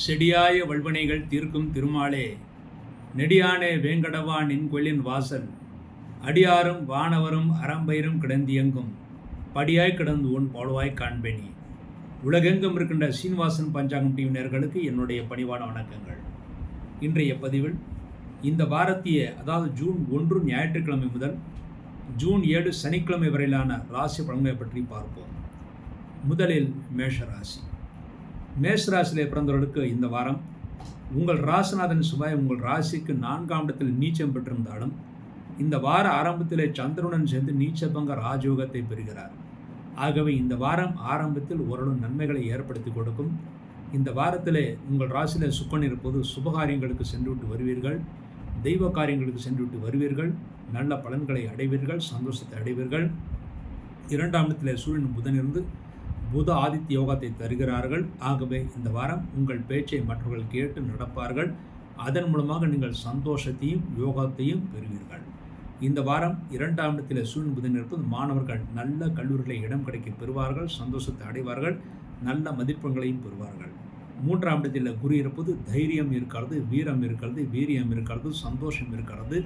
செடியாய வல்வினைகள் தீர்க்கும் திருமாலே, நெடியானே வேங்கடவா நின் கொள்ளின் வாசல், அடியாரும் வானவரும் அறம்பயிரும் கிடந்தியங்கும், படியாய் கிடந்து உன் பாடுவாய் காண்பேனி. உலகெங்கும் இருக்கின்ற சீனிவாசன் பஞ்சாங்கம் டிவி நேயர்களுக்கு என்னுடைய பணிவான வணக்கங்கள். இன்றைய பதிவில் இந்த வாரத்திய அதாவது ஜூன் 1 ஞாயிற்றுக்கிழமை முதல் ஜூன் 7 சனிக்கிழமை வரையிலான ராசி பலன்களை பற்றி பார்ப்போம். முதலில் மேஷராசி. மேஷராசியிலே பிறந்தவர்களுக்கு இந்த வாரம் உங்கள் ராசிநாதன் செவ்வாய் உங்கள் ராசிக்கு 4ஆம் இடத்தில் நீச்சம் பெற்றிருந்தாலும் இந்த வார ஆரம்பத்திலே சந்திரனுடன் சேர்ந்து நீச்சபங்க ராஜயோகத்தை பெறுகிறார். ஆகவே இந்த வாரம் ஆரம்பத்தில் ஓரளவு நன்மைகளை ஏற்படுத்தி கொடுக்கும். இந்த வாரத்திலே உங்கள் ராசியிலே சுக்கன் இருப்பது சுபகாரியங்களுக்கு சென்றுவிட்டு வருவீர்கள், தெய்வ காரியங்களுக்கு சென்றுவிட்டு வருவீர்கள், நல்ல பலன்களை அடைவீர்கள், சந்தோஷத்தை அடைவீர்கள். 2ஆம் இடத்திலே சூரியன் புதன் இருந்து புத ஆதித்ய யோகத்தை தருகிறார்கள். ஆகவே இந்த வாரம் உங்கள் பேச்சை மற்றவர்கள் கேட்டு நடப்பார்கள். அதன் மூலமாக நீங்கள் சந்தோஷத்தையும் யோகத்தையும் பெறுவீர்கள். இந்த வாரம் 2ஆம் இடத்தில் சூரியன் புதன் இருப்பது மாணவர்கள் நல்ல கல்லூரிகளை இடம் கிடைக்க பெறுவார்கள், சந்தோஷத்தை அடைவார்கள், நல்ல மதிப்பெண்களையும் பெறுவார்கள். 3ஆம் இடத்தில் குரு இருப்பது தைரியம் இருக்கிறது, வீரம் இருக்கிறது, வீரியம் இருக்கிறது, சந்தோஷம் இருக்கிறது,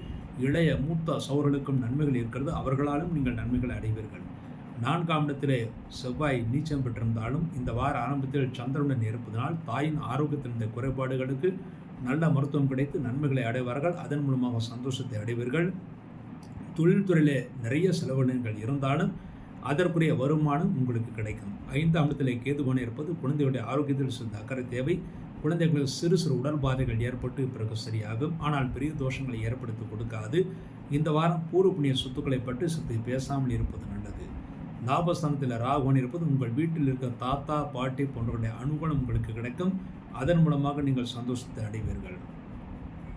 இளைய மூத்த சௌர்களுக்கும் நன்மைகள் இருக்கிறது, அவர்களாலும் நீங்கள் நன்மைகளை அடைவீர்கள். 4ஆம் இடத்திலே செவ்வாய் நீச்சம் பெற்றிருந்தாலும் இந்த வார ஆரம்பத்தில் சந்திரனுடன் இருப்பதனால் தாயின் ஆரோக்கியத்தில் இருந்த குறைபாடுகளுக்கு நல்ல மருத்துவம் கிடைத்து நன்மைகளை அடைவார்கள். அதன் மூலமாக சந்தோஷத்தை அடைவீர்கள். தொழில்துறையிலே நிறைய செலவினங்கள் இருந்தாலும் அதற்குரிய வருமானம் உங்களுக்கு கிடைக்கும். 5ஆம் இடத்திலே கேதுவான இருப்பது குழந்தைகளுடைய ஆரோக்கியத்தில் சிறிது அக்கறை தேவை. குழந்தைகளுக்கு சிறு சிறு உடல் பாதைகள் ஏற்பட்டு பிறகு சரியாகும். ஆனால் பெரிய தோஷங்களை ஏற்படுத்தி கொடுக்காது. இந்த வாரம் பூர்வ புண்ணிய சொத்துக்களை பற்றி சற்று பேசாமல் இருப்பது நல்லது. லாபஸ்தானத்தில் ராகுவன் இருப்பது உங்கள் வீட்டில் இருக்கிற தாத்தா பாட்டி போன்றவருடைய அனுகூலம் உங்களுக்கு கிடைக்கும். அதன் மூலமாக நீங்கள் சந்தோஷத்தை அடைவீர்கள்.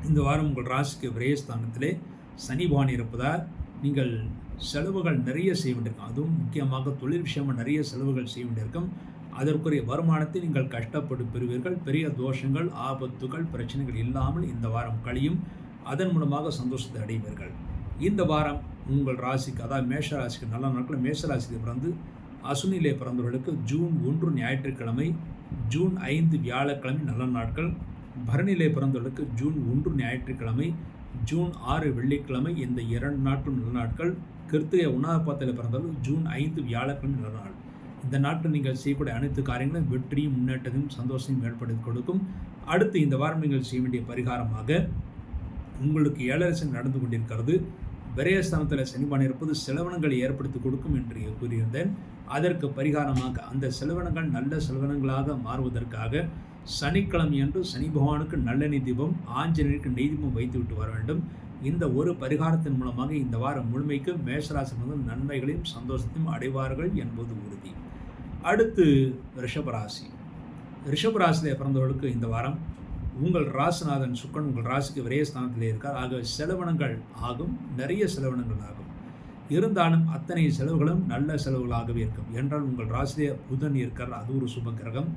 இந்த வாரம் உங்கள் ராசிக்கு விரயஸ்தானத்திலே சனி பகவான் இருப்பதால் நீங்கள் செலவுகள் நிறைய செய்ய வேண்டியிருக்கும். அதுவும் முக்கியமாக தொழில் விஷயமாக நிறைய செலவுகள் செய்ய வேண்டியிருக்கும். அதற்குரிய வருமானத்தை நீங்கள் கஷ்டப்பட்டு பெறுவீர்கள். பெரிய தோஷங்கள், ஆபத்துகள், பிரச்சனைகள் இல்லாமல் இந்த வாரம் கழியும். அதன் மூலமாக சந்தோஷத்தை அடைவீர்கள். இந்த வாரம் உங்கள் ராசிக்கு அதாவது மேஷ ராசிக்கு நல்ல நாட்கள். மேஷ ராசிக்கு பிறந்து அசுனிலே பிறந்தவர்களுக்கு ஜூன் 1 ஞாயிற்றுக்கிழமை, ஜூன் 5 வியாழக்கிழமை நல்ல நாட்கள். பரணிலே பிறந்தவர்களுக்கு ஜூன் 1 ஞாயிற்றுக்கிழமை, ஜூன் 6 வெள்ளிக்கிழமை இந்த 2 நாட்களும் நல்ல நாட்கள். கிருத்திகை 1ஆம் பாதத்தில் பிறந்தவர்கள் ஜூன் 5 வியாழக்கிழமை நல்ல நாள். இந்த நாட்டில் நீங்கள் செய்யக்கூடிய அனைத்து காரியங்களும் வெற்றியும் முன்னேற்றத்தையும் சந்தோஷத்தையும் ஏற்படுத்தி கொடுக்கும். அடுத்து இந்த வாரம் நீங்கள் செய்ய வேண்டிய பரிகாரமாக உங்களுக்கு 7 சனி நடந்து கொண்டிருக்கிறது. விரயஸ்தானத்தில் சனிபான் இருப்பது செலவினங்களை ஏற்படுத்தி கொடுக்கும் என்று கூறியிருந்தேன். அதற்கு பரிகாரமாக அந்த செலவினங்கள் நல்ல செலவினங்களாக மாறுவதற்காக சனிக்கிழமை என்று சனி பகவானுக்கு நல்லெண்ணெய் தீபம், ஆஞ்சநேயருக்கு நெய் தீபம் வைத்து விட்டு வர வேண்டும். இந்த ஒரு பரிகாரத்தின் மூலமாக இந்த வாரம் முழுமைக்கு மேஷராசி முதல் நன்மைகளையும் சந்தோஷத்தையும் அடைவார்கள் என்பது உறுதி. அடுத்து ரிஷபராசி. ரிஷபராசியிலே பிறந்தவர்களுக்கு இந்த வாரம் உங்கள் ராசிநாதன் சுக்கரன் உங்கள் ராசிக்கு விரயஸ்தானத்திலே இருக்கார். ஆக செலவினங்கள் ஆகும், நிறைய செலவினங்கள் ஆகும். இருந்தாலும் அத்தனை செலவுகளும் நல்ல செலவுகளாகவே இருக்கும். என்றால் உங்கள் ராசியிலே புதன் இருக்கார், அது ஒரு சுப கிரகம்.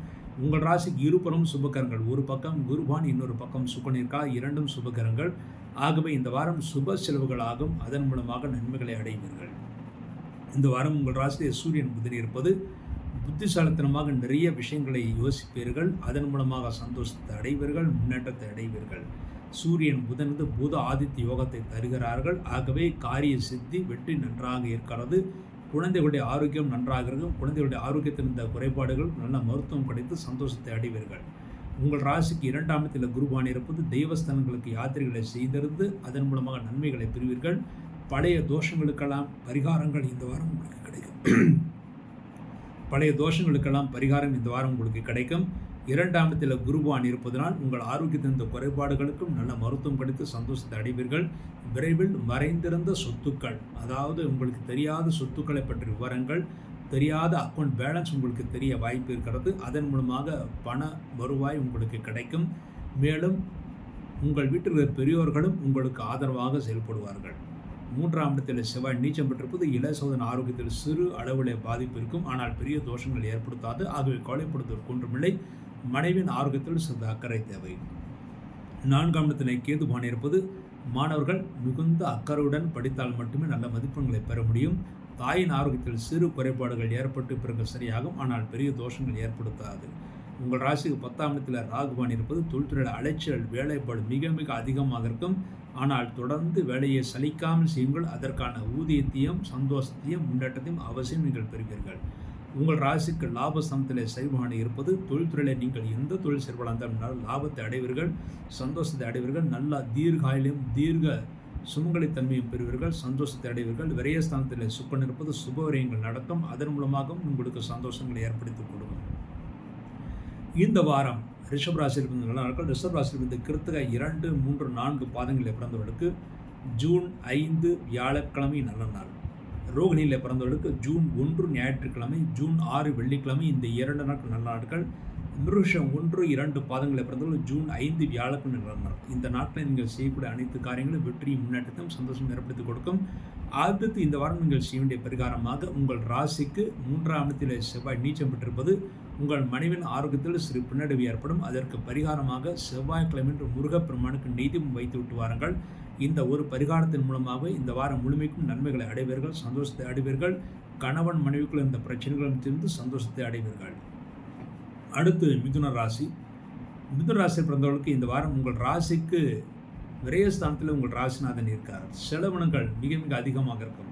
உங்கள் ராசிக்கு இருபுறம் சுபகரங்கள், ஒரு பக்கம் குருபான், இன்னொரு பக்கம் சுக்கரன் இருக்கார், 2ம் சுபகரங்கள். ஆகவே இந்த வாரம் சுப செலவுகள் ஆகும். அதன் மூலமாக நன்மைகளை அடைவீர்கள். இந்த வாரம் உங்கள் ராசியிலே சூரியன் புதன் இருப்பது புத்திசாலித்தனமாக நிறைய விஷயங்களை யோசிப்பீர்கள். அதன் மூலமாக சந்தோஷத்தை அடைவீர்கள், முன்னேற்றத்தை அடைவீர்கள். சூரியன் புதன் புத ஆதித்ய யோகத்தை தருகிறார்கள். ஆகவே காரிய சித்தி, வெற்றி நன்றாக இருக்கிறது. குழந்தைகளுடைய ஆரோக்கியம் நன்றாக இருக்கும். குழந்தைகளுடைய ஆரோக்கியத்தில் இருந்த குறைபாடுகள் நல்ல மருத்துவம் கிடைத்து சந்தோஷத்தை அடைவீர்கள். உங்கள் ராசிக்கு 2ஆம் இடத்தில் குருபான் இருப்பது தெய்வஸ்தானங்களுக்கு யாத்திரைகளை செய்திருந்து அதன் மூலமாக நன்மைகளை பெறுவீர்கள். பழைய தோஷங்களுக்கெல்லாம் பரிகாரங்கள் இந்த வாரம் உங்களுக்கு கிடைக்கும். பழைய தோஷங்களுக்கெல்லாம் பரிகாரம் இந்த வாரம் உங்களுக்கு கிடைக்கும். 2ஆம் இடத்தில் குருவான் இருப்பதனால் உங்கள் ஆரோக்கியத்தின் இந்த குறைபாடுகளுக்கும் நல்ல மருத்துவம் கிடைத்து சந்தோஷத்தை அடைவீர்கள். விரைவில் மறைந்திருந்த சொத்துக்கள், அதாவது உங்களுக்கு தெரியாத சொத்துக்களை பற்றிய விவரங்கள், தெரியாத அக்கௌண்ட் பேலன்ஸ் உங்களுக்கு தெரிய வாய்ப்பு இருக்கிறது. அதன் மூலமாக பண வருவாய் உங்களுக்கு கிடைக்கும். மேலும் உங்கள் வீட்டில் பெரியோர்களும் உங்களுக்கு ஆதரவாக செயல்படுவார்கள். 3ஆம் இடத்தில் செவ்வாய் நீச்சம் பெற்றிருப்பது இளைய சோதன ஆரோக்கியத்தில் சிறு அளவிலே பாதிப்பு இருக்கும். ஆனால் பெரிய தோஷங்கள் ஏற்படுத்தாது. ஆகவே கவலைப்படுவதற்கு ஒன்றுமில்லை. மனைவியின் ஆரோக்கியத்தில் சிறிது அக்கறை தேவை. 4ஆம் இடத்தில் கேதுபான் இருப்பது மாணவர்கள் மிகுந்த அக்கறையுடன் படித்தால் மட்டுமே நல்ல மதிப்பெண்களை பெற முடியும். தாயின் ஆரோக்கியத்தில் சிறு குறைபாடுகள் ஏற்பட்டு பிறகு சரியாகும். ஆனால் பெரிய தோஷங்கள் ஏற்படுத்தாது. உங்கள் ராசிக்கு 10ஆம் இடத்தில் ராகுபான் இருப்பது தொழில்துறையில் அலைச்சல் வேலைப்பாடு மிக மிக அதிகமாக இருக்கும். ஆனால் தொடர்ந்து வேலையை சலிக்காமல் செய்யுங்கள். அதற்கான ஊதியத்தையும் சந்தோஷத்தையும் முன்னேற்றத்தையும் அவசியம் நீங்கள் பெறுவீர்கள். உங்கள் ராசிக்கு லாபஸ்தானத்தில் சைவான் இருப்பது தொழில்துறையில் நீங்கள் எந்த தொழில் செயல்படாமல் லாபத்தை அடைவீர்கள், சந்தோஷத்தை அடைவீர்கள். நல்லா தீர்காயிலும் தீர்க்க சுமங்கலித்தன்மையும் பெறுவீர்கள், சந்தோஷத்தை அடைவீர்கள். விரயஸ்தானத்தில் சுக்கன் இருப்பது சுபவிரயங்கள் நடக்கும். அதன் மூலமாகவும் உங்களுக்கு சந்தோஷங்களை ஏற்படுத்திக் கொடுக்கும். இந்த வாரம் ரிஷப் ராசியில் இருந்த நல்ல நாட்கள். ரிஷப் ராசியில் இருந்த கிருத்திகை 2, 3, 4 பாதங்களில் பிறந்தவர்களுக்கு ஜூன் 5 வியாழக்கிழமை நல்ல நாள். ரோகிணியில் பிறந்தவர்களுக்கு ஜூன் 1 ஞாயிற்றுக்கிழமை, ஜூன் 6 வெள்ளிக்கிழமை, இந்த 2 நாட்கள் நல்ல நாட்கள். மிருஷம் 1, 2 பாதங்களில் பிறந்தவர்கள் ஜூன் 5 வியாழக்கிழமை நல்ல நாள். இந்த நாட்களில் நீங்கள் செய்யக்கூடிய அனைத்து காரியங்களும் வெற்றியும் முன்னேற்றத்தையும் சந்தோஷம் ஏற்படுத்திக் கொடுக்கும். அடுத்து இந்த வாரம் நீங்கள் செய்ய வேண்டிய பரிகாரமாக உங்கள் ராசிக்கு 3ஆம் இடத்தில் செவ்வாய் நீச்சம் பெற்றிருப்பது உங்கள் மனைவின் ஆரோக்கியத்தில் சிறு பின்னடைவு ஏற்படும். அதற்கு பரிகாரமாக செவ்வாய்க்கிழமை முருகப்பெருமானுக்கு நெய்தீபம் வைத்து விட்டு வாருங்கள். இந்த ஒரு பரிகாரத்தின் மூலமாக இந்த வாரம் முழுமைக்கும் நன்மைகளை அடைவீர்கள், சந்தோஷத்தை அடைவீர்கள். கணவன் மனைவிக்குள் இந்த பிரச்சனைகளும் தீர்ந்து சந்தோஷத்தை அடைவீர்கள். அடுத்து மிதுன ராசி. மிதுன ராசியில் பிறந்தவர்களுக்கு இந்த வாரம் உங்கள் ராசிக்கு விரயஸ்தானத்தில் உங்கள் ராசிநாதன் இருக்கார். செலவினங்கள் மிக மிக அதிகமாக இருக்கும்.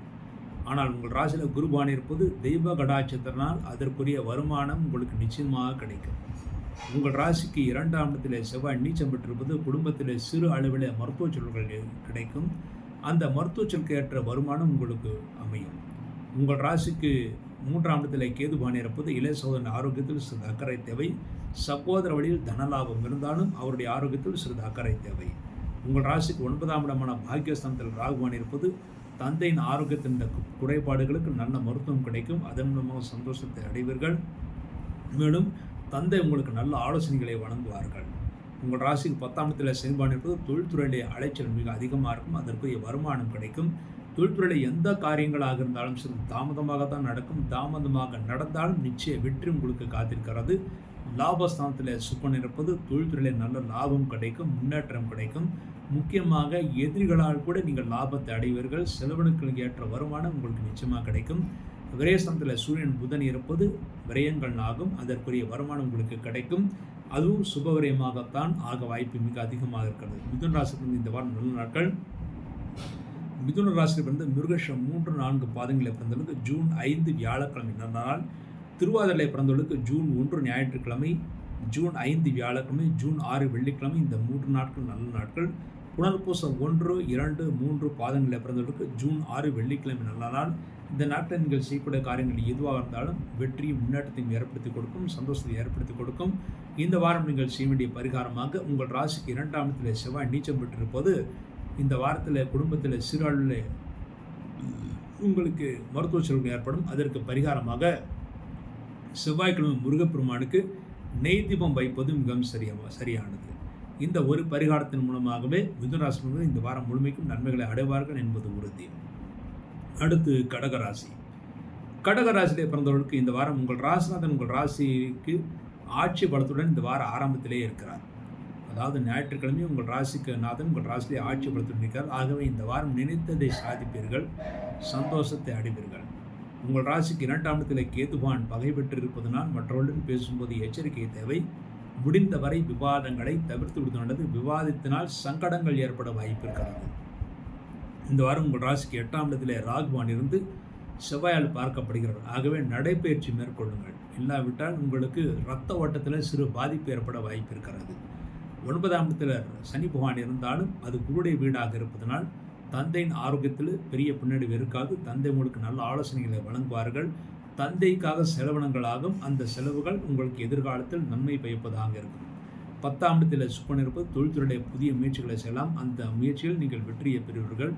ஆனால் உங்கள் ராசியில் குருபான் இருப்பது தெய்வ கடாட்சத்தினால் அதற்குரிய வருமானம் உங்களுக்கு நிச்சயமாக கிடைக்கும். உங்கள் ராசிக்கு 2ஆம் இடத்தில் செவ்வாய் நீச்சம் பெற்றிருப்பது குடும்பத்தில் சிறு அளவில் மருத்துவ செலவுகள் கிடைக்கும். அந்த மருத்துவ செலவுக்கு ஏற்ற வருமானம் உங்களுக்கு அமையும். உங்கள் ராசிக்கு 3ஆம் இடத்தில் கேதுபான் இருப்பது இளைய சகோதரன் ஆரோக்கியத்தில் சிறிது அக்கறை தேவை. சகோதர வழியில் தனலாபம் இருந்தாலும் அவருடைய ஆரோக்கியத்தில் சிறிது அக்கறை தேவை. உங்கள் ராசிக்கு 9ஆம் இடமான பாக்கியஸ்தானத்தில் ராகுவான் இருப்பது தந்தையின் ஆரோக்கியத்தின் குறைபாடுகளுக்கு நல்ல மருத்துவம் கிடைக்கும். அதன் மூலமாக சந்தோஷத்தை அடைவீர்கள். மேலும் தந்தை உங்களுக்கு நல்ல ஆலோசனைகளை வழங்குவார்கள். உங்கள் ராசிக்கு 10ஆம் இடத்தில் செயல்பாடு இருப்பது தொழில்துறையிலே அலைச்சல் மிக அதிகமாக இருக்கும். அதற்குரிய வருமானம் கிடைக்கும். தொழில்துறையில் எந்த காரியங்களாக இருந்தாலும் சரி தாமதமாக தான் நடக்கும். தாமதமாக நடந்தாலும் நிச்சய வெற்றி உங்களுக்கு காத்திருக்கிறது. லாபஸ்தானத்தில் சுப்பன் இருப்பது தொழில்துறையில் நல்ல லாபம் கிடைக்கும், முன்னேற்றம் கிடைக்கும். முக்கியமாக எதிரிகளால் கூட நீங்கள் லாபத்தை அடைவீர்கள். செலவினங்களுக்கு ஏற்ற வருமானம் உங்களுக்கு நிச்சயமாக கிடைக்கும். விரயஸ்தானத்தில் சூரியன் புதன் இருப்பது விரயங்கள் ஆகும். அதற்குரிய வருமானம் உங்களுக்கு கிடைக்கும். அதுவும் சுபவிரயமாகத்தான் ஆக வாய்ப்பு மிக அதிகமாக இருக்கிறது. மிதுன ராசிக்கு இந்த வாரம் நல்ல நாட்கள். மிதுன ராசியில் பிறந்த மிருகஷம் 3, 4 பாதங்களில் பிறந்தவர்களுக்கு ஜூன் 5 வியாழக்கிழமை நல்ல நாள். திருவாதிரை பிறந்தவர்களுக்கு ஜூன் 1 ஞாயிற்றுக்கிழமை, ஜூன் 5 வியாழக்கிழமை, ஜூன் 6 வெள்ளிக்கிழமை, இந்த 3 நாட்கள் நல்ல நாட்கள். புனர்பூசம் 1, 2, 3 பாதங்களில் பிறந்தவர்களுக்கு ஜூன் 6 வெள்ளிக்கிழமை நல்ல நாள். இந்த நாட்டில் நீங்கள் செய்யக்கூடிய காரியங்கள் எதுவாக இருந்தாலும் வெற்றியும் முன்னேற்றத்தையும் ஏற்படுத்தி கொடுக்கும், சந்தோஷத்தை ஏற்படுத்தி கொடுக்கும். இந்த வாரம் நீங்கள் செய்ய வேண்டிய பரிகாரமாக உங்கள் ராசிக்கு 2ஆம் இடத்தில் செவ்வாய் நீச்சம் பெற்றிருப்பது இந்த வாரத்தில் குடும்பத்தில் சிறு அளவில் உங்களுக்கு மருத்துவ செலவு ஏற்படும். அதற்கு பரிகாரமாக செவ்வாய்க்கிழமை முருகப்பெருமானுக்கு நெய் தீபம் வைப்பது மிகவும் சரியானது. இந்த ஒரு பரிகாரத்தின் மூலமாகவே மிதுன ராசி இந்த வாரம் முழுமைக்கும் நன்மைகளை அடைவார்கள் என்பது உறுதி. அடுத்து கடகராசி. கடகராசியிலே பிறந்தவர்களுக்கு இந்த வாரம் உங்கள் ராசிநாதன் உங்கள் ராசிக்கு ஆட்சி பலத்துடன் இந்த வார ஆரம்பத்திலே இருக்கிறார். அதாவது ஞாயிற்றுக்கிழமை உங்கள் ராசிக்கு நாதன் உங்கள் ராசியிலே ஆட்சி பலத்துடன் இருக்கிறார். ஆகவே இந்த வாரம் நினைத்ததை சாதிப்பீர்கள், சந்தோஷத்தை அடைவீர்கள். உங்கள் ராசிக்கு 2ஆம் இடத்தில் கேதுபான் பகை பெற்றிருப்பதனால் மற்றவர்களுடன் பேசும்போது எச்சரிக்கை தேவை. முடிந்தவரை விவாதங்களை தவிர்த்து விடுவது நல்லது. விவாதத்தினால் சங்கடங்கள் ஏற்பட வாய்ப்பு இருக்கிறது. இந்த வாரம் உங்கள் ராசிக்கு 8ஆம் இடத்திலே ராகுவான் இருந்து செவ்வாயால் பார்க்கப்படுகிறார். ஆகவே நடைபயிற்சி மேற்கொள்ளுங்கள். இல்லாவிட்டால் உங்களுக்கு இரத்த ஓட்டத்தில் சிறு பாதிப்பு ஏற்பட வாய்ப்பு இருக்கிறது. 9ஆம் இடத்தில் சனி பகவான் இருந்தாலும் அது குருடைய வீடாக இருப்பதனால் தந்தையின் ஆரோக்கியத்தில் பெரிய பின்னடைவு இருக்காது. தந்தை உங்களுக்கு நல்ல ஆலோசனைகளை வழங்குவார்கள். தந்தைக்காக செலவினங்களாகும். அந்த செலவுகள் உங்களுக்கு எதிர்காலத்தில் நன்மை பயப்பதாக இருக்கும். 10ஆம் இடத்தில் சுப்பன் இருப்பது தொழில்துறையுடைய புதிய முயற்சிகளை செய்யலாம். அந்த முயற்சியில் நீங்கள் வெற்றியை பெறுவீர்கள்.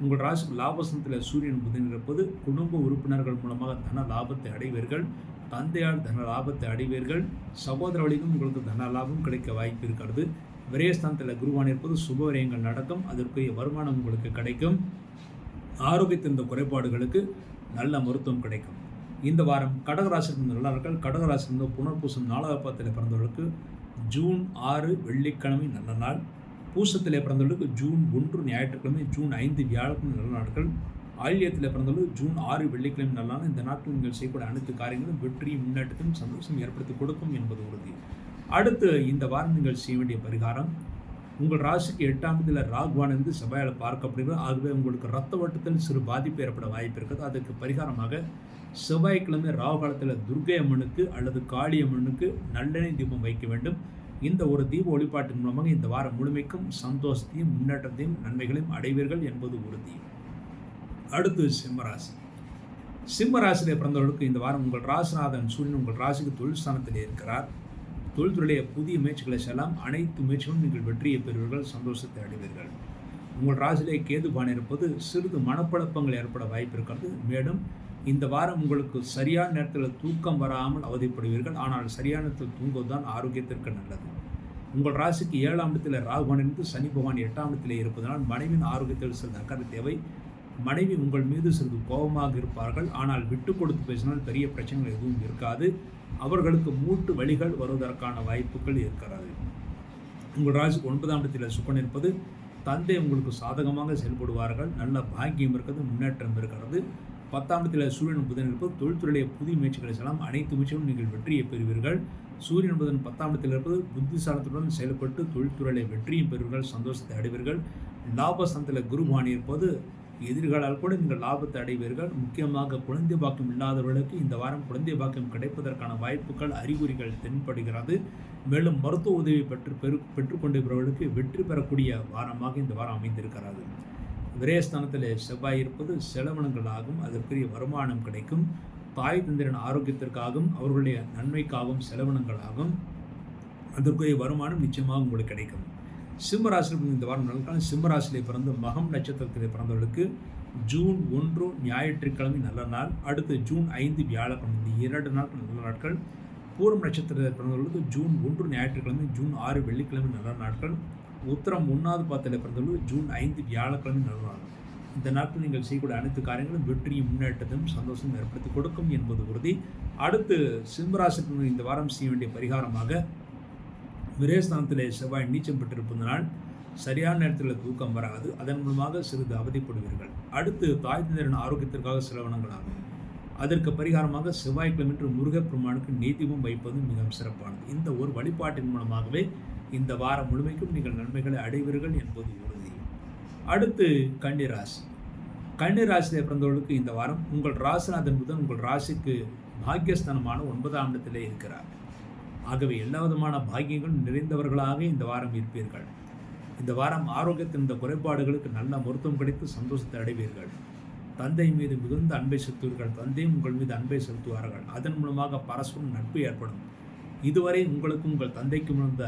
உங்கள் ராசிக்கு லாபஸ்தானத்தில் சூரியன் புதன் இருப்பது குடும்ப உறுப்பினர்கள் மூலமாக தன லாபத்தை அடைவீர்கள். தந்தையால் தன லாபத்தை அடைவீர்கள். சகோதர வழியும் உங்களுக்கு தன லாபம் கிடைக்க வாய்ப்பு இருக்கிறது. விரயஸ்தானத்தில் குருவான் இருப்பது சுபவிரயங்கள் நடக்கும். அதற்குரிய வருமானம் உங்களுக்கு கிடைக்கும். ஆரோக்கியத்தின் குறைபாடுகளுக்கு நல்ல மருத்துவம் கிடைக்கும். இந்த வாரம் கடகராசிலிருந்து நல்லவர்கள். கடகராசிலிருந்து புனர்பூசம் 4ஆம் பாதத்தில் பிறந்தவர்களுக்கு ஜூன் 6 வெள்ளிக்கிழமை நல்ல நாள். பூசத்திலே பிறந்தவர்களுக்கு ஜூன் 1 ஞாயிற்றுக்கிழமை, ஜூன் 5 வியாழக்கிழமை நல்ல நாட்கள். ஆயில்யத்தில் பிறந்தவர்கள் ஜூன் 6 வெள்ளிக்கிழமை நல்லான இந்த நாட்டில் நீங்கள் செய்யக்கூடிய அனைத்து காரியங்களும் வெற்றியும் முன்னேற்றத்தையும் சந்தோஷம் ஏற்படுத்தி கொடுக்கும் என்பது உறுதி. அடுத்து இந்த வாரம் நீங்கள் செய்ய வேண்டிய பரிகாரம், உங்கள் ராசிக்கு 8ஆம் இடத்துல ராகுவான் இருந்து செவ்வாயால் பார்க்கப்படுகிறது. ஆகவே உங்களுக்கு இரத்த ஓட்டத்தில் சிறு பாதிப்பு ஏற்பட வாய்ப்பு இருக்குது. அதற்கு பரிகாரமாக செவ்வாய்க்கிழமை ராகு காலத்தில் துர்க்கை அம்மனுக்கு அல்லது காளி அம்மனுக்கு நல்லெண்ணெய் தீபம் வைக்க வேண்டும். இந்த ஒரு தீப வழிபாட்டின் மூலமாக இந்த வாரம் முழுமைக்கும் சந்தோஷத்தையும் முன்னேற்றத்தையும் நன்மைகளையும் அடைவீர்கள் என்பது உறுதி. அடுத்து சிம்மராசி. சிம்மராசியிலே பிறந்தவர்களுக்கு இந்த வாரம் உங்கள் ராசிநாதன் சூரியன் உங்கள் ராசிக்கு தொழில் ஸ்தானத்திலே இருக்கிறார். தொழில்துறைய புதிய முயற்சிகளை செல்லாம் அனைத்து முயற்சிகளும் நீங்கள் வெற்றியை பெறுவீர்கள், சந்தோஷத்தை அடைவீர்கள். உங்கள் ராசியிலே கேதுபான் இருப்பது சிறிது மனப்பழப்பங்கள் ஏற்பட வாய்ப்பு இருக்கிறது. மேலும் இந்த வாரம் உங்களுக்கு சரியான நேரத்தில் தூக்கம் வராமல் அவதிப்படுவீர்கள். ஆனால் சரியான நேரத்தில் தூங்குவதுதான் ஆரோக்கியத்திற்கு நல்லது. உங்கள் ராசிக்கு 7ஆம் இடத்தில் ராகுவான் இருந்து சனி பகவான் 8ஆம் இடத்திலே இருப்பதனால் மனைவியின் ஆரோக்கியத்தில் சிறிது அக்கறை தேவை. மனைவி உங்கள் மீது சிறிது கோபமாக இருப்பார்கள். ஆனால் விட்டு கொடுத்து பேசினால் பெரிய பிரச்சனைகள் எதுவும் இருக்காது. அவர்களுக்கு மூட்டு வலிகள் வருவதற்கான வாய்ப்புகள் இருக்கிறது. உங்கள் ராசிக்கு 9ஆம் இடத்தில் சுக்கரன் இருப்பது தந்தை உங்களுக்கு சாதகமாக செயல்படுவார்கள். நல்ல பாக்கியம் இருக்கிறது, முன்னேற்றம் இருக்கிறது. 10ஆம் இடத்தில் சூரியன் புதன் இருப்பது தொழில்துறையிலே புதிய முயற்சிகளை செல்லாம் அனைத்து முயற்சிகளும் நீங்கள் வெற்றியை பெறுவீர்கள். சூரியன் புதன் 10ஆம் இடத்தில் இருப்பது புத்திசாலத்துடன் செயல்பட்டு தொழில்துறையிலே வெற்றியும் பெறுவீர்கள், சந்தோஷத்தை அடைவீர்கள். லாபஸ்தானத்தில் குருபானி இருப்பது எதிர்களால் கூட நீங்கள் லாபத்தை அடைவீர்கள். முக்கியமாக குழந்தை பாக்கியம் இல்லாதவர்களுக்கு இந்த வாரம் குழந்தை பாக்கியம் கிடைப்பதற்கான வாய்ப்புகள் அறிகுறிகள் தென்படுகிறது. மேலும் மருத்துவ உதவி பெற்றுக்கொண்டிருப்பவர்களுக்கு வெற்றி பெறக்கூடிய வாரமாக இந்த வாரம் அமைந்திருக்கிறது. விரயஸ்தானத்தில் செவ்வாய் இருப்பது செலவினங்களாகும், அதற்குரிய வருமானம் கிடைக்கும். தாய் தந்தையின் ஆரோக்கியத்திற்காகவும் அவர்களுடைய நன்மைக்காகவும் செலவினங்களாகும், அதற்குரிய வருமானம் நிச்சயமாக உங்களுக்கு கிடைக்கும். சிம்மராசியில் இந்த வாரம் நல்ல சிம்மராசியிலே பிறந்து மகம் நட்சத்திரத்தில் பிறந்தவர்களுக்கு ஜூன் 1 ஞாயிற்றுக்கிழமை நல்ல நாள். அடுத்து ஜூன் 5 வியாழக்கிழமை, இந்த 2 நாட்கள் நல்ல நாட்கள். பூரம் நட்சத்திரத்தில் பிறந்தவர்களுக்கு ஜூன் 1 ஞாயிற்றுக்கிழமை, ஜூன் 6 வெள்ளிக்கிழமை நல்ல நாட்கள். உத்திரம் 1வது பாதத்தில் பிறந்தவர்கள் ஜூன் 5 வியாழக்கிழமை நல்ல நாள். இந்த நாட்கள் நீங்கள் செய்யக்கூடிய அனைத்து காரியங்களும் வெற்றியும் முன்னேற்றத்தையும் சந்தோஷம் ஏற்படுத்தி கொடுக்கும் என்பது உறுதி. அடுத்து சிம்மராசிக்கு இந்த வாரம் செய்ய வேண்டிய பரிகாரமாக விரயஸ்தானத்திலே செவ்வாய் நீச்சம் பெற்றிருப்பதனால் சரியான நேரத்தில் தூக்கம் வராது. அதன் மூலமாக சிறிது அவதிப்படுவீர்கள். அடுத்து தாய் தந்தையரின் ஆரோக்கியத்திற்காக செலவினங்களாகும். அதற்கு பரிகாரமாக செவ்வாய்க்கிழமை முருகப்பெருமானுக்கு நெய்தீபம் வைப்பது மிகவும் சிறப்பானது. இந்த ஒரு வழிபாட்டின் மூலமாகவே இந்த வாரம் முழுமைக்கும் நீங்கள் நன்மைகளை அடைவீர்கள் என்பது உறுதி. அடுத்து கன்னிராசி. கன்னிராசியிலே பிறந்தவர்களுக்கு இந்த வாரம் உங்கள் ராசிநாதன் புதன் உங்கள் ராசிக்கு பாக்கியஸ்தானமான 9ஆம் இடத்திலே இருக்கிறார். ஆகவே எல்லா விதமான பாக்கியங்களும் நிறைந்தவர்களாக இந்த வாரம் இருப்பீர்கள். இந்த வாரம் ஆரோக்கியத்தின் இந்த குறைபாடுகளுக்கு நல்ல மருத்துவம் கிடைத்து சந்தோஷத்தை அடைவீர்கள். தந்தை மீது மிகுந்த அன்பை செலுத்துவீர்கள், தந்தையும் உங்கள் மீது அன்பை செலுத்துவார்கள். அதன் மூலமாக பரஸ்பரம் நட்பு ஏற்படும். இதுவரை உங்களுக்கும் உங்கள் தாய்க்கும் இருந்த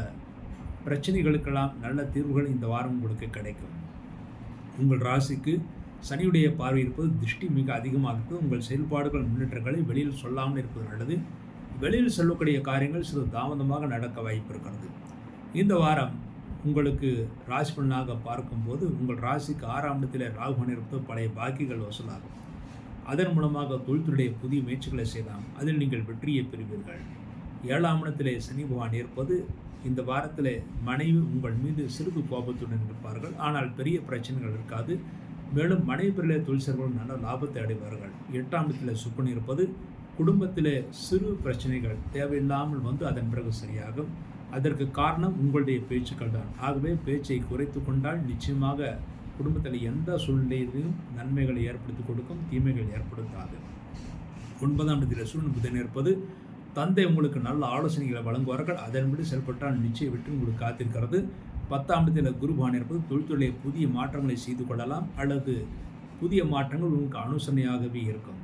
பிரச்சனைகளுக்கெல்லாம் நல்ல தீர்வுகள் இந்த வாரம் உங்களுக்கு கிடைக்கும். உங்கள் ராசிக்கு சனியுடைய பார்வை இருப்பது திருஷ்டி மிக அதிகமாக இருக்குது. உங்கள் செயல்பாடுகள் முன்னேற்றங்களை வெளியில் சொல்லாமல் இருப்பது நல்லது. வெளியில் சொல்லக்கூடிய காரியங்கள் சிறு தாமதமாக நடக்க வாய்ப்பு இருக்கிறது. இந்த வாரம் உங்களுக்கு ராசி பலனாக பார்க்கும்போது உங்கள் ராசிக்கு 6ஆம் இடத்தில் ராகுவான் இருப்பது பழைய பாக்கிகள் வசூலாகும். அதன் மூலமாக தொழில்துறைய புதிய முயற்சிகளை செய்யலாம், அதில் நீங்கள் வெற்றியை பெறுவீர்கள். 7ஆம் இடத்திலே சனி பகவான் இருப்பது இந்த வாரத்தில் மனைவி உங்கள் மீது சிறிது கோபத்துடன் இருப்பார்கள். ஆனால் பெரிய பிரச்சனைகள் இருக்காது. மேலும் மனைவி பிறலே தொழில் செய்வர்கள் நல்ல லாபத்தை அடைவார்கள். 8ஆம் இடத்தில் சுக்கிரன் இருப்பது குடும்பத்திலே சிறு பிரச்சனைகள் தேவையில்லாமல் வந்து அதன் பிறகு சரியாகும். அதற்கு காரணம் உங்களுடைய பேச்சுக்கள் தான். ஆகவே பேச்சை குறைத்து கொண்டால் நிச்சயமாக குடும்பத்தில் எந்த சூழ்நிலையிலும் நன்மைகளை ஏற்படுத்தி கொடுக்கும், தீமைகள் ஏற்படுத்தாது. 9ஆம் இடத்தில் சூரியன் புதன் இருப்பது தந்தை உங்களுக்கு நல்ல ஆலோசனைகளை வழங்குவார்கள். அதன்படி செயல்பட்டால் நிச்சயம் வெற்றி உங்களுக்கு காத்திருக்கிறது. 10ஆம் இடத்தில் குருபான் இருப்பது தொழில்துறையை புதிய மாற்றங்களை செய்து கொள்ளலாம் அல்லது புதிய மாற்றங்கள் உங்களுக்கு அனுசரணையாகவே இருக்கும்.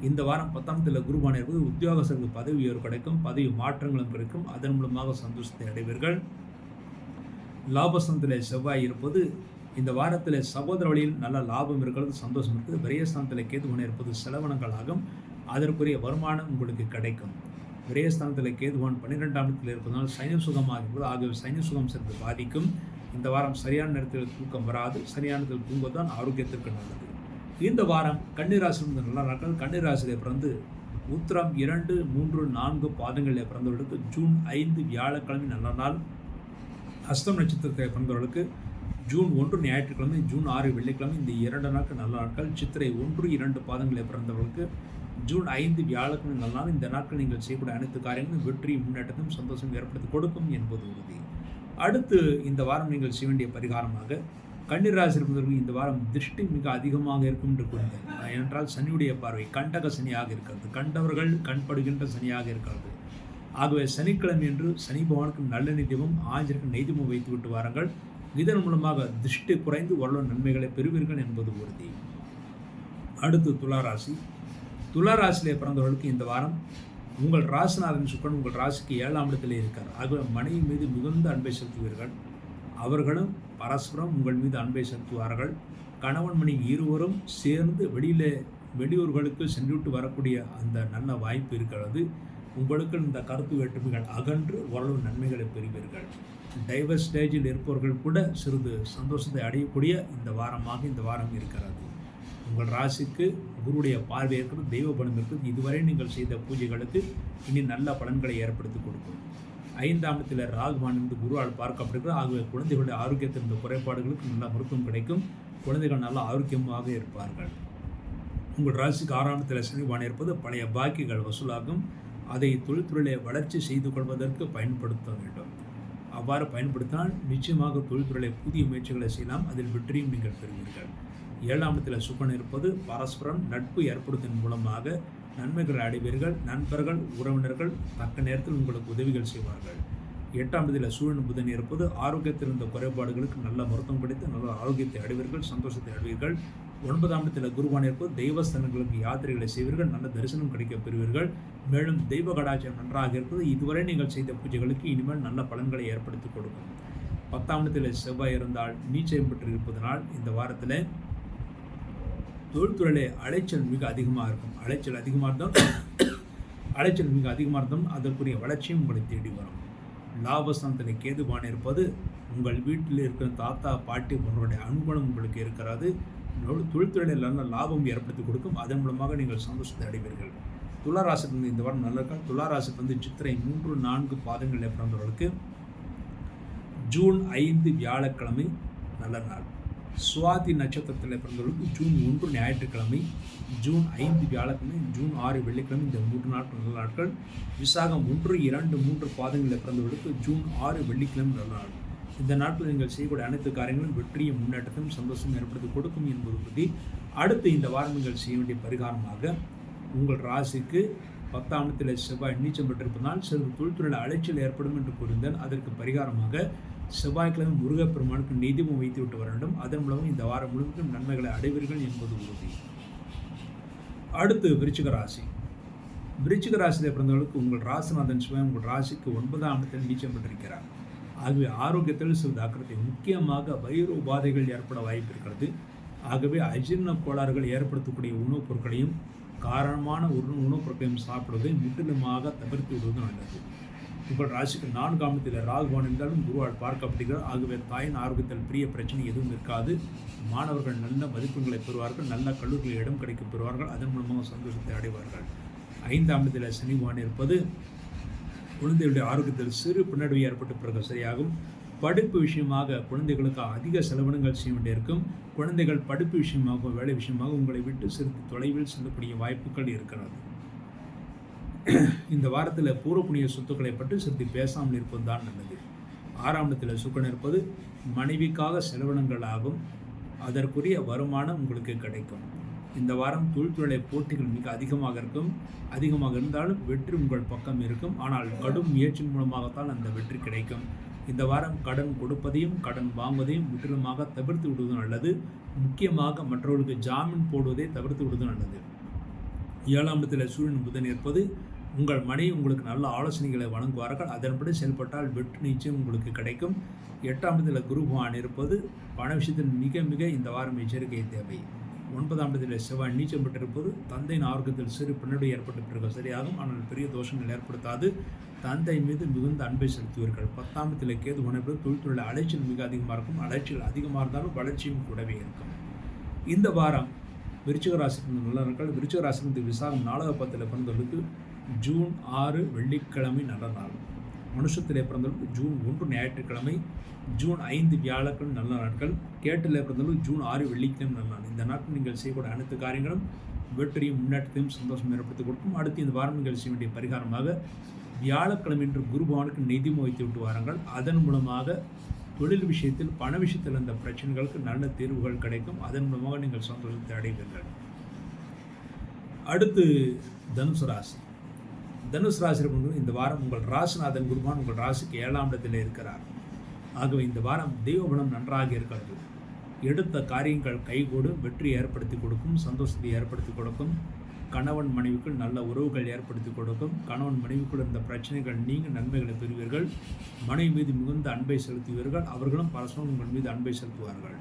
இந்த வாரம் 10ஆம் இடத்தில் குருபான் இருப்பது உத்தியோகஸ்தருக்கு பதவி உயர்வு கிடைக்கும், பதவி மாற்றங்களும் கிடைக்கும். அதன் மூலமாக சந்தோஷத்தை அடைவீர்கள். லாபஸ்தானத்தில் செவ்வாய் இருப்பது இந்த வாரத்தில் சகோதர வழியில் நல்ல லாபம் இருக்கிறது, சந்தோஷம் இருக்குது. விரயஸ்தானத்தில் கேதுபான் இருப்பது செலவினங்களாகும், அதற்குரிய வருமானம் உங்களுக்கு கிடைக்கும். விரயஸ்தானத்தில் கேதுவான் 12ஆம் இடத்தில் இருப்பதனால் சைன சுகமாக இருப்பது. ஆகவே சைன சுகம் சிறிது பாதிக்கும். இந்த வாரம் சரியான நேரத்தில் தூக்கம் வராது. சரியான நேரத்தில் தூங்குவதுதான் ஆரோக்கியத்திற்கு நல்லது. இந்த வாரம் கன்னிராசியில் நல்ல நாட்கள். கன்னிராசியிலே பிறந்து உத்திரம் 2, 3, 4 பாதங்களில் பிறந்தவர்களுக்கு ஜூன் 5 வியாழக்கிழமை நல்ல நாள். அஸ்தம் நட்சத்திரத்தில் பிறந்தவர்களுக்கு ஜூன் 1 ஞாயிற்றுக்கிழமை, ஜூன் 6 வெள்ளிக்கிழமை, இந்த 2 நாட்கள் நல்ல நாட்கள். சித்திரை 1, 2 பாதங்களில் பிறந்தவர்களுக்கு ஜூன் 5 வியாழக்கிழமை நல்ல நாள். இந்த நாட்கள் நீங்கள் செய்யக்கூடிய அனைத்து காரியங்களும் வெற்றி, முன்னேற்றத்தையும் சந்தோஷம் ஏற்படுத்தி கொடுக்கும் என்பது உறுதி. அடுத்து இந்த வாரம் நீங்கள் செய்ய வேண்டிய பரிகாரமாக கன்னிர் ராசி இருப்பவர்கள் இந்த வாரம் திருஷ்டி மிக அதிகமாக இருக்கும் என்று கூறுங்கள். ஏனென்றால் சனியுடைய பார்வை கண்டக சனியாக இருக்கிறது. கண்டவர்கள் கண்படுகின்ற சனியாக இருக்கிறது. ஆகவே சனிக்கிழமை என்று சனி பகவானுக்கு நல்லெண்ணெய் தீபம், ஆஞ்சருக்கு நெய் தீபம் வைத்து விட்டு வாருங்கள். இதன் மூலமாக திருஷ்டி குறைந்து ஓரளவு நன்மைகளை பெறுவீர்கள் என்பது உறுதி. அடுத்து துளாராசி. துளாராசியிலே பிறந்தவர்களுக்கு இந்த வாரம் உங்கள் ராசிநாதன் சுக்கரன் உங்கள் ராசிக்கு 7ஆம் இடத்திலே இருக்கார். ஆகவே மனைவி மீது மிகுந்த அன்பை செலுத்துவீர்கள். அவர்களும் பரஸ்பரம் உங்கள் மீது அன்பை செலுத்துவார்கள். கணவன் மனைவி இருவரும் சேர்ந்து வெளியூர்களுக்கு சென்றுவிட்டு வரக்கூடிய அந்த நல்ல வாய்ப்பு இருக்கிறது. உங்களுக்கு இந்த கருத்து வேற்றுமைகள் அகன்று ஓரளவு நன்மைகளை பெறுவீர்கள். டைவர்ஸ் ஸ்டேஜில் இருப்பவர்கள் கூட சிறிது சந்தோஷத்தை அடையக்கூடிய இந்த வாரமாக இந்த வாரம் இருக்கிறது. உங்கள் ராசிக்கு குருவுடைய பார்வை இருக்கிறது, தெய்வ பலம் இருக்கிறது. இதுவரை நீங்கள் செய்த பூஜைகளுக்கு இனி நல்ல பலன்களை ஏற்படுத்தி கொடுக்கும். 5ஆம் இடத்தில் ராகுவான் இருந்து குருவால் பார்க்கப்படுகிறது. ஆகவே குழந்தைகளுடைய ஆரோக்கியத்தில் இருந்த குறைபாடுகளுக்கு நல்ல மருத்துவம் கிடைக்கும். குழந்தைகள் நல்ல ஆரோக்கியமாக இருப்பார்கள். உங்கள் ராசிக்கு 6ஆம் இடத்தில் சனிவான் இருப்பது பழைய பாக்கிகள் வசூலாகும். அதை தொழில்துறையை வளர்ச்சி செய்து கொள்வதற்கு பயன்படுத்த வேண்டும். அவ்வாறு பயன்படுத்தினால் நிச்சயமாக தொழில்துறையை புதிய முயற்சிகளை செய்யலாம். அதில் வெற்றியும் நீங்கள் பெறுவீர்கள். 7ஆம் இடத்தில் சுக்கரன் இருப்பது பரஸ்பரம் நட்பு ஏற்படுத்துவதன் மூலமாக நன்மைகள் அடைவீர்கள். நண்பர்கள், உறவினர்கள் தக்க நேரத்தில் உங்களுக்கு உதவிகள் செய்வார்கள். 8ஆம் இடத்தில் சூரியன் புதன் இருப்பது ஆரோக்கியத்தில் இருந்த குறைபாடுகளுக்கு நல்ல மருத்துவம் கிடைத்து நல்ல ஆரோக்கியத்தை அடைவீர்கள், சந்தோஷத்தை அடைவீர்கள். 9ஆம் இடத்தில் குருவான் இருப்பது தெய்வஸ்தலங்களுக்கு யாத்திரைகளை செய்வீர்கள், நல்ல தரிசனம் கிடைக்க பெறுவீர்கள். மேலும் தெய்வ கடாட்சியம் நன்றாக இருப்பது இதுவரை நீங்கள் செய்த பூஜைகளுக்கு இனிமேல் நல்ல பலன்களை ஏற்படுத்தி கொடுக்கும். 10ஆம் இடத்தில் செவ்வாய் இருந்தால் நீச்சம் பெற்று இருப்பதனால் இந்த வாரத்தில் தொழில்துறையிலே அலைச்சல் மிக அதிகமாக இருக்கும். அலைச்சல் மிக அதிகமாக இருந்தாலும் அதற்குரிய வளர்ச்சியும் உங்களை தேடி வரும். லாபஸ்தானத்தில் கேதுபான் இருப்பது உங்கள் வீட்டில் இருக்கிற தாத்தா பாட்டி போன்றவருடைய அனுகூலம் உங்களுக்கு இருக்கிறது. தொழில்துறையில் நல்ல லாபம் ஏற்படுத்தி கொடுக்கும். அதன் மூலமாக நீங்கள் சந்தோஷத்தை அடைவீர்கள். துளாராசிக்கு இந்த வாரம் நல்ல இருக்கால். துளாராசிக்கு சித்திரை 3, 4 பாதங்களில் பிறந்தவர்களுக்கு ஜூன் 5 வியாழக்கிழமை நல்ல நாள். சுவாதி நட்சத்திரத்தில் பிறந்தவர்களுக்கு ஜூன் 1 ஞாயிற்றுக்கிழமை, ஜூன் 5 வியாழக்கிழமை, ஜூன் 6 வெள்ளிக்கிழமை, இந்த 3 நாட்கள் நல்ல நாட்கள். விசாகம் 1, 2, 3 பாதங்களில் பிறந்தவர்களுக்கு ஜூன் 6 வெள்ளிக்கிழமை நல்ல நாள். இந்த நாட்கள் நீங்கள் செய்யக்கூடிய அனைத்து காரியங்களும் வெற்றியும் முன்னேற்றத்தையும் சந்தோஷம் ஏற்படுத்தி கொடுக்கும் என்பது உறுதி. அடுத்து இந்த வாரம் நீங்கள் செய்ய வேண்டிய பரிகாரமாக உங்கள் ராசிக்கு 10ஆம் இடத்தில் செவ்வாய் நீச்சம் பெற்றிருப்பதால் சிறிது தொழில்துறையில் அலைச்சல் ஏற்படும் என்று கூறியிருந்தேன். அதற்கு பரிகாரமாக செவ்வாய்க்கிழமை முருகப்பெருமானுக்கு நெய் தீபம் வைத்து விட்டு வர வேண்டும். அதன் மூலமும் இந்த வாரம் முழுவதும் நன்மைகளை அடைவீர்கள் என்பது உறுதி. அடுத்து விருச்சிக ராசி. விருச்சிக ராசியில் பிறந்தவர்களுக்கு உங்கள் ராசிநாதன் சிவன் உங்கள் ராசிக்கு 9ஆம் இடத்தில் நீச்சம் பெற்றிருக்கிறார். ஆகவே ஆரோக்கியத்தில் சிறிது அக்கறை, முக்கியமாக வயிறு உபாதைகள் ஏற்பட வாய்ப்பு இருக்கிறது. ஆகவே அஜீரண கோளாறுகள் ஏற்படுத்தக்கூடிய உணவுப் பொருட்களையும் காரணமான உணவுப் பொருட்களையும் சாப்பிடுவதை முற்றிலுமாக தவிர்த்து விடுவது நல்லது. உங்கள் ராசிக்கு 4ஆம் இடத்தில் ராகுவான் இருந்தாலும் குருவால் பார்க்கப்படுகிறார். ஆகவே தாயின் ஆரோக்கியத்தில் பெரிய பிரச்சனை எதுவும் இருக்காது. மாணவர்கள் நல்ல மதிப்பெண்களை பெறுவார்கள், நல்ல கல்லூரிகளில் இடம் கிடைக்க பெறுவார்கள். அதன் மூலமாக சந்தோஷத்தை அடைவார்கள். 5ஆம் இடத்தில் சனிவான் இருப்பது குழந்தைகளுடைய ஆரோக்கியத்தில் சிறு பின்னடைவு ஏற்பட்ட பிறகு சரியாகும். படிப்பு விஷயமாக குழந்தைகளுக்கு அதிக செலவினங்கள் செய்ய வேண்டியிருக்கும். குழந்தைகள் படிப்பு விஷயமாக வேலை விஷயமாக உங்களை விட்டு சிறிது தொலைவில் செல்லக்கூடிய வாய்ப்புகள் இருக்கிறது. இந்த வாரத்தில் பூர்வ புண்ணிய சொத்துக்களை பற்றி சிறிது பேசாமல் இருப்பது தான் நல்லது. 6ஆம் இடத்தில் சுக்கரன் இருப்பது மனைவிக்காக செலவினங்கள் ஆகும். அதற்குரிய வருமானம் உங்களுக்கு கிடைக்கும். இந்த வாரம் தொழில்துறை போட்டிகள் மிக அதிகமாக இருக்கும். அதிகமாக இருந்தாலும் வெற்றி உங்கள் பக்கம் இருக்கும். ஆனால் கடும் முயற்சியின் மூலமாகத்தான் அந்த வெற்றி கிடைக்கும். இந்த வாரம் கடன் கொடுப்பதையும் கடன் வாங்குவதையும் முற்றிலுமாக தவிர்த்து விடுவது நல்லது. முக்கியமாக மற்றவர்களுக்கு ஜாமீன் போடுவதை தவிர்த்து விடுவது நல்லது. 7ஆம் இடத்தில் சூரியன் புதன் இருப்பது உங்கள் மனைவி உங்களுக்கு நல்ல ஆலோசனைகளை வழங்குவார்கள். அதன்படி செயல்பட்டால் வெற்றி நிச்சயம் உங்களுக்கு கிடைக்கும். 8ஆம் இடத்தில் குரு பகவான் இருப்பது பண விஷயத்தில் மிக மிக இந்த வாரம் எச்சரிக்கை தேவை. 9ஆம் இடத்தில் செவ்வாய் நீச்சம் பெற்றிருப்பது தந்தையின் ஆரோக்கியத்தில் சிறு பின்னடைவு ஏற்பட்ட பிறகு சரியாகும். ஆனால் பெரிய தோஷங்கள் ஏற்படுத்தாது. தந்தை மீது மிகுந்த அன்பை செலுத்துவீர்கள். 10ஆம் இடத்தில் கேது உணர்வு தொழில்துறையில் அலைச்சல் மிக அதிகமாக இருக்கும். அலைச்சல் அதிகமாக இருந்தாலும் வளர்ச்சியும் கூடவே இருக்கும். இந்த வாரம் விருச்சிக ராசிக்கு நல்ல நாட்கள். விருச்சிக ராசிக்கு விசாகம் 4 பத்தில் பிறந்தவர்களுக்கு ஜூன் 6 வெள்ளிக்கிழமை நல்ல நாள். மனுஷத்திலே பிறந்தவர்களுக்கு ஜூன் 1 ஞாயிற்றுக்கிழமை, ஜூன் 5 வியாழக்கிழமை நல்ல நாட்கள். கேட்டிலே பிறந்தவர்களுக்கு ஜூன் 6 வெள்ளிக்கிழமை நல்ல நாள். இந்த நாட்கள் நீங்கள் செய்யக்கூடிய அனைத்து காரியங்களும் வெற்றியும் முன்னேற்றத்தையும் சந்தோஷம் ஏற்படுத்தி கொடுக்கும். அடுத்து இந்த வாரம் நீங்கள் செய்ய வேண்டிய பரிகாரமாக வியாழக்கிழமை என்று குருபவனுக்கு நிதி வைத்து விட்டு வாருங்கள். அதன் மூலமாக தொழில் விஷயத்தில் பண விஷயத்தில் இருந்த பிரச்சனைகளுக்கு நல்ல தீர்வுகள் கிடைக்கும். அதன் மூலமாக நீங்கள் சந்தோஷத்தை அடைவீர்கள். அடுத்து தனுசு ராசி. தனுசு ராசி இந்த வாரம் உங்கள் ராசிநாதன் குருபவன் உங்கள் ராசிக்கு 7ஆம் இடத்தில் இருக்கிறார். ஆகவே இந்த வாரம் தெய்வபலம் நன்றாக இருக்கிறது. எடுத்த காரியங்கள் கைகூடும், வெற்றி ஏற்படுத்தி கொடுக்கும், சந்தோஷத்தை ஏற்படுத்தி கொடுக்கும். கணவன் மனைவிக்குள் நல்ல உறவுகள் ஏற்படுத்தி கொடுக்கும். கணவன் மனைவிக்குள் இருந்த பிரச்சனைகள் நீங்க நன்மைகளை பெறுவீர்கள். மனைவி மீது மிகுந்த அன்பை செலுத்துவீர்கள். அவர்களும் பரஸ்பரம் உங்கள் மீது அன்பை செலுத்துவார்கள்.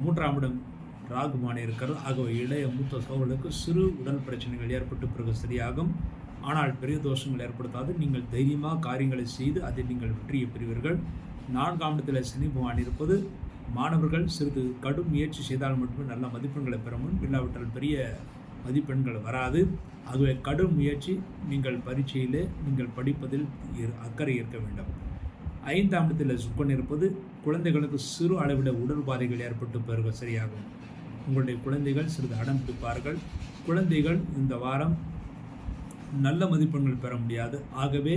3ஆம் இடம் ராகுமான இருக்கிறது. ஆகவே இளைய மூத்த சகோதரர்களுக்கு சிறு உடல் பிரச்சனைகள் ஏற்பட்டு பிறகு சரியாகும். ஆனால் பெரிய தோஷங்கள் ஏற்படுத்தாது. நீங்கள் தைரியமாக காரியங்களை செய்து அதில் நீங்கள் வெற்றியை பெறுவீர்கள். 4ஆம் இடத்தில் சனி பகவான் இருப்பது மாணவர்கள் சிறிது கடும் முயற்சி செய்தால் மட்டுமே நல்ல மதிப்பெண்களை பெற முடியும். இல்லாவிட்டால் பெரிய மதிப்பெண்கள் வராது. ஆகவே கடும் முயற்சி. நீங்கள் பரீட்சையிலே நீங்கள் படிப்பதில் அக்கறை இருக்க வேண்டும். 5ஆம் இடத்தில் சுக்கன் இருப்பது குழந்தைகளுக்கு சிறு அளவில் உடல் பாதைகள் ஏற்பட்டு பிறகு சரியாகும். உங்களுடைய குழந்தைகள் சிறிது அடம் பிடிப்பார்கள். குழந்தைகள் இந்த வாரம் நல்ல மதிப்பெண்கள் பெற முடியாது. ஆகவே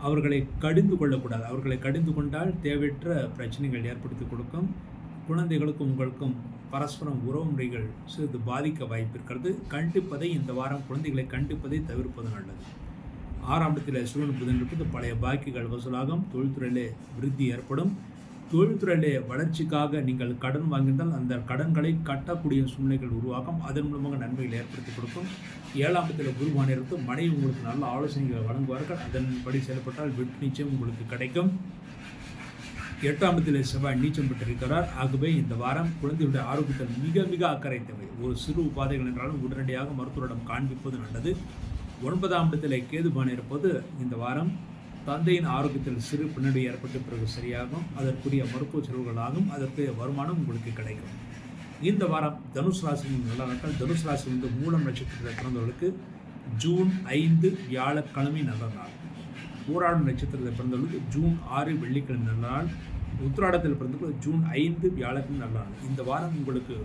அவர்களை கடிந்து கொள்ளக்கூடாது. அவர்களை கடிந்து கொண்டால் தேவையற்ற பிரச்சனைகள் ஏற்படுத்தி கொடுக்கும். குழந்தைகளுக்கும் உங்களுக்கும் பரஸ்பரம் உறவு முறைகள் சிறிது பாதிக்க வாய்ப்பு இருக்கிறது. கண்டிப்பதை இந்த வாரம் குழந்தைகளை கண்டிப்பதை தவிர்ப்பது நல்லது. 6ஆம் இடத்தில் சூரியன் புதன் இருப்பது பழைய பாக்கிகள் வசூலாகும். தொழில்துறையிலே விருத்தி ஏற்படும். தொழில்துறையிலே வளர்ச்சிக்காக நீங்கள் கடன் வாங்கியிருந்தால் அந்த கடன்களை கட்டக்கூடிய சூழ்நிலைகள் உருவாகும். அதன் மூலமாக நன்மைகளை ஏற்படுத்தி கொடுக்கும். 7ஆம் இடத்தில் குருவான் இருந்து மனைவி உங்களுக்கு நல்ல ஆலோசனைகளை வழங்குவார்கள். அதன்படி செயல்பட்டால் வெற்றி நிச்சயம் உங்களுக்கு கிடைக்கும். 8ஆம் இடத்தில் செவ்வாய் நீச்சம் பெற்றிருக்கிறார். ஆகவே இந்த வாரம் குழந்தையுடைய ஆரோக்கியத்தில் மிக மிக அக்கறை தேவை. ஒரு சிறு உபாதைகள் என்றாலும் உடனடியாக மருத்துவரிடம் காண்பிப்பது நல்லது. 9ஆம் இடத்தில் கேதுபான் இருப்பது இந்த வாரம் தந்தையின் ஆரோக்கியத்தில் சிறு பின்னடை ஏற்பட்டு பிறகு சரியாகும். அதற்குரிய மருத்துவ செலவுகளாகும். அதற்கு வருமானம் உங்களுக்கு கிடைக்கும். இந்த வாரம் தனுசு ராசி நல்ல நாட்கள். தனுசு ராசி மூலம் நட்சத்திரத்தில் பிறந்தவர்களுக்கு ஜூன் 5 வியாழக்கிழமை நல்ல நாள். ஊராடும் நட்சத்திரத்தில் பிறந்தவர்களுக்கு ஜூன் 6 வெள்ளிக்கிழமை நல்ல நாள். உத்திராடத்தில் பிறந்தவர்களுக்கு ஜூன் 5 வியாழக்கிழமை நல்ல நாள். இந்த வாரம் உங்களுக்கு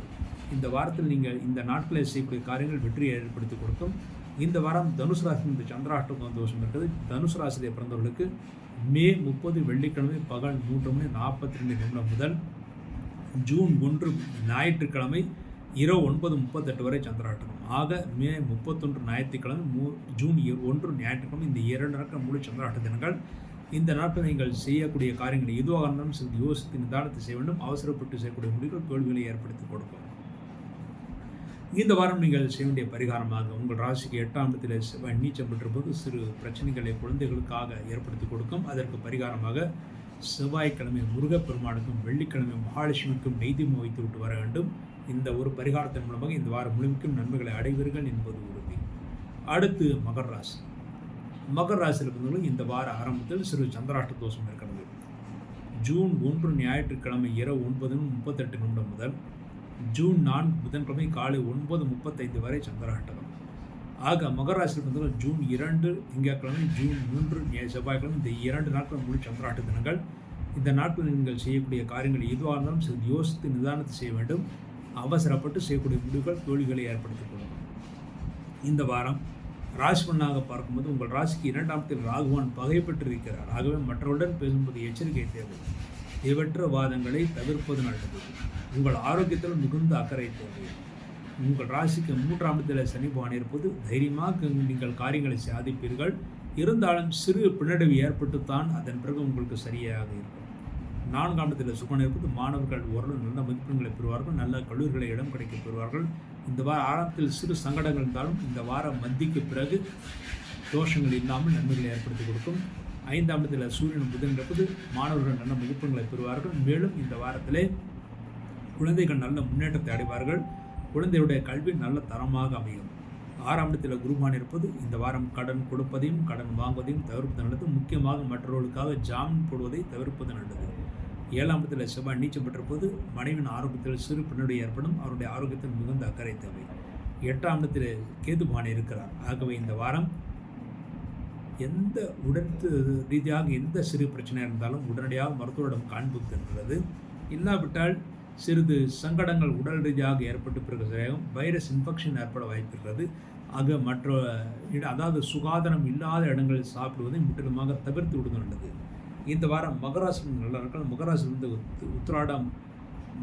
இந்த வாரத்தில் நீங்கள் இந்த நாட்களில் செய்யக்கூடிய காரியங்கள் வெற்றியை ஏற்படுத்தி கொடுக்கும். இந்த வாரம் தனுசு ராசி சந்திராஷ்டம தோஷம் இருக்குது. தனுசு ராசியிலே பிறந்தவர்களுக்கு மே 30 வெள்ளிக்கிழமை பகல் 3:42 முதல் ஜூன் 1 ஞாயிற்றுக்கிழமை இரவு 9:38 வரை சந்திராஷ்டமம். ஆக மே 31 ஞாயிற்றுக்கிழமை ஜூன் 1 ஞாயிற்றுக்கிழமை இந்த 2 நாட்கள் முழு சந்திராஷ்ட தினங்கள். இந்த நாட்கள் நீங்கள் செய்யக்கூடிய காரியங்களை எதுவாக இருந்தாலும் சிறிது யோசித்து நிதானத்தை செய்ய வேண்டும். அவசரப்பட்டு செய்யக்கூடிய முடிவுகள் தோல்விகளை ஏற்படுத்தி கொடுக்கும். இந்த வாரம் நீங்கள் செய்ய வேண்டிய பரிகாரமாக உங்கள் ராசிக்கு 8ஆம் இடத்தில் செவ்வாய் நீச்சம் பெற்றிருப்பது சிறு பிரச்சனைகளை குழந்தைகளுக்காக ஏற்படுத்தி கொடுக்கும். அதற்கு பரிகாரமாக செவ்வாய்க்கிழமை முருகப்பெருமானுக்கும் வெள்ளிக்கிழமை மகாலட்சுமிக்கும் நெய்தீபம் வைத்து விட்டு வர வேண்டும். இந்த ஒரு பரிகாரத்தின் மூலமாக இந்த வாரம் முழுமைக்கும் நன்மைகளை அடைவீர்கள் என்பது உறுதி. அடுத்து மகர ராசி. மகர ராசியில் இருந்தவர்களும் இந்த வார ஆரம்பத்தில் சிறு சந்திராஷ்ட தோஷம் இருக்கிறது. ஜூன் 1 ஞாயிற்றுக்கிழமை இரவு 9:38 முதல் ஜூன் 4 புதன்கிழமை காலை 9:35 வரை சந்திராஷ்டகம். ஆக மகராசியில் இருந்தவர்கள் ஜூன் 2 திங்கட்கிழமை, ஜூன் 3 செவ்வாய்க்கிழமை இந்த 2 நாட்கள் முழு சந்திராஷ்ட தினங்கள். இந்த நாட்களில் நீங்கள் செய்யக்கூடிய காரியங்கள் எதுவாக இருந்தாலும் சிறிது யோசித்து நிதானத்தை செய்ய வேண்டும். அவசரப்பட்டு செய்யக்கூடிய முடிவுகள் தோல்விகளை ஏற்படுத்திக் கொள்ளும். இந்த வாரம் ராசி பண்ணாக பார்க்கும்போது உங்கள் ராசிக்கு 2ஆம் இடத்தில் ராகுவான் பகை பெற்றிருக்கிறார். ஆகவே மற்றவருடன் பேசும்போது எச்சரிக்கை தேவை. தேவற்ற வாதங்களை தவிர்ப்பது நல்லது. உங்கள் ஆரோக்கியத்தில் மிகுந்த அக்கறை தேவை. உங்கள் ராசிக்கு 3ஆம் இடத்தில் சனி பகவான் இருப்பது தைரியமாக நீங்கள் காரியங்களை சாதிப்பீர்கள். இருந்தாலும் சிறு பின்னடைவு ஏற்பட்டுத்தான் அதன் பிறகு உங்களுக்கு சரியாக இருக்கும். 4ஆம் இடத்தில் சுக்கரன் இருப்பது மாணவர்கள் ஓரளவு நல்ல மதிப்பெண்களை பெறுவார்கள். நல்ல கல்லூரிகளை இடம் கிடைக்க பெறுவார்கள். இந்த வார ஆரம்பத்தில் சிறு சங்கடங்கள் இருந்தாலும் இந்த வார மத்திக்கு பிறகு தோஷங்கள் இல்லாமல் நன்மைகளை ஏற்படுத்தி கொடுக்கும். 5ஆம் இடத்தில் சூரியன் புதன் இருப்பது மாணவர்கள் நல்ல மதிப்பெண்களை பெறுவார்கள். மேலும் இந்த வாரத்திலே குழந்தைகள் நல்ல முன்னேற்றத்தை அடைவார்கள். குழந்தையுடைய கல்வி நல்ல தரமாக அமையும். 6ஆம் இடத்தில் குருபான் இருப்பது இந்த வாரம் கடன் கொடுப்பதையும் கடன் வாங்குவதையும் தவிர்ப்பது நல்லது. முக்கியமாக மற்றவர்களுக்காக ஜாமீன் போடுவதை தவிர்ப்பது நல்லது. 7ஆம் இடத்தில் செவ்வாய் நீச்சம் பெற்றிருப்பது மனைவியின் ஆரோக்கியத்தில் சிறு பின்னடை ஏற்படும். அவருடைய ஆரோக்கியத்தில் மிகுந்த அக்கறை தேவை. 8ஆம் இடத்தில் கேதுபான் இருக்கிறார். ஆகவே இந்த வாரம் எந்த உடல் ரீதியாக எந்த சிறு பிரச்சனை இருந்தாலும் உடனடியாக மருத்துவரிடம் காண்பிப்பது நல்லது. இல்லாவிட்டால் சிறிது சங்கடங்கள் உடல் ரீதியாக ஏற்பட்டு பிறகு வைரஸ் இன்ஃபெக்ஷன் ஏற்பட வாய்ப்பிருக்கிறது. ஆக அதாவது சுகாதாரம் இல்லாத இடங்களில் சாப்பிடுவதை முற்றிலுமாக தவிர்த்து விடுவது நல்லது. இந்த வாரம் மகராசி நல்ல நாட்கள். மகராசிலிருந்து உத்திராடம்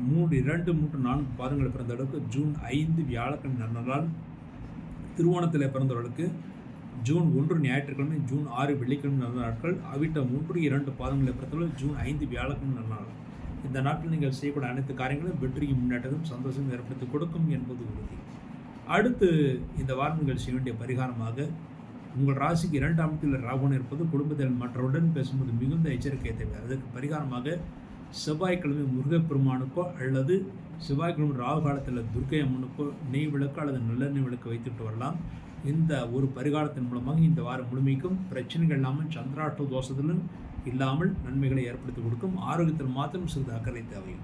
2, 3, 4 பாதங்கள் பிறந்தவர்களுக்கு ஜூன் 5 வியாழக்கிழமை நல்ல நாள். திருவோணத்தில் பிறந்தவர்களுக்கு ஜூன் 1 ஞாயிற்றுக்கிழமை, ஜூன் 6 வெள்ளிக்கிழமை நல்ல நாட்கள். அவிட்டம் 1, 2 பாதங்களை பிறந்தவர்கள் ஜூன் 5 வியாழக்கிழமை நல்ல நாள். இந்த நாட்டில் நீங்கள் செய்யக்கூடிய அனைத்து காரியங்களும் வெற்றியும் முன்னேற்றமும் சந்தோஷம் ஏற்படுத்தி கொடுக்கும் என்பது உறுதி. அடுத்து இந்த வாரம் நீங்கள் செய்ய வேண்டிய பரிகாரமாக உங்கள் ராசிக்கு 2ஆம் இடத்தில் ராகுன் இருப்பது குடும்பத்தில் மற்றவுடன் பேசும்போது மிகுந்த எச்சரிக்கை தேவை. அதற்கு பரிகாரமாக செவ்வாய்க்கிழமை முருகப்பெருமானுக்கோ அல்லது செவ்வாய்க்கிழமை ராகு காலத்தில் துர்க்கை அம்மனுக்கோ நெய் விளக்கு அல்லது நல்லெண்ணெய் விளக்கு வைத்துட்டு வரலாம். இந்த ஒரு பரிகாரத்தின் மூலமாக இந்த வாரம் முழுமைக்கும் பிரச்சனைகள் இல்லாமல் சந்திராஷ்ட தோஷத்திலும் இல்லாமல் நன்மைகளை ஏற்படுத்தி கொடுக்கும். ஆரோக்கியத்தில் மாத்திரம் சிறிது அக்கறை தேவை.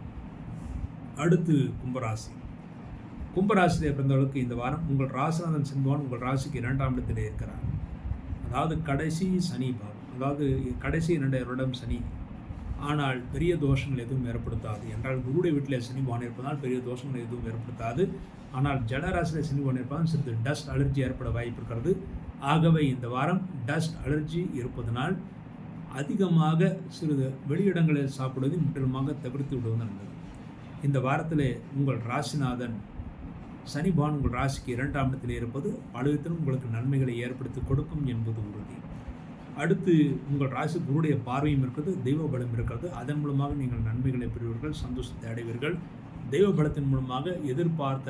அடுத்து கும்பராசி. கும்பராசியை பிறந்தவர்களுக்கு இந்த வாரம் உங்கள் ராசிநாதன் செல்வான் உங்கள் ராசிக்கு 2ஆம் இடத்திலே இருக்கிறார். அதாவது கடைசி சனி பாவம், அதாவது கடைசி 2 வருடம் சனி. ஆனால் பெரிய தோஷங்கள் எதுவும் ஏற்படுத்தாது. என்றால் குருடைய வீட்டில் சனி பகவான் இருப்பதால் பெரிய தோஷங்கள் எதுவும் ஏற்படுத்தாது. ஆனால் ஜலராசியில் சனி பகவான் இருப்பதால் சிறிது டஸ்ட் அலர்ஜி ஏற்பட வாய்ப்பு இருக்கிறது. ஆகவே இந்த வாரம் டஸ்ட் அலர்ஜி இருப்பதனால் அதிகமாக சிறிது வெளியிடங்களில் சாப்பிடுவதை முற்றிலுமாக தவிர்த்து விடுவது நல்லது. இந்த வாரத்தில் உங்கள் ராசிநாதன் சனி பகவான் உங்கள் ராசிக்கு 2ஆம் இடத்தில் இருப்பது பலவிதத்திலும் உங்களுக்கு நன்மைகளை ஏற்படுத்தி கொடுக்கும் என்பது உறுதி. அடுத்து உங்கள் ராசி குருடைய பார்வையும் இருக்கிறது, தெய்வ பலம் இருக்கிறது. அதன் மூலமாக நீங்கள் நன்மைகளை பெறுவீர்கள், சந்தோஷத்தை அடைவீர்கள். தெய்வ பலத்தின் மூலமாக எதிர்பார்த்த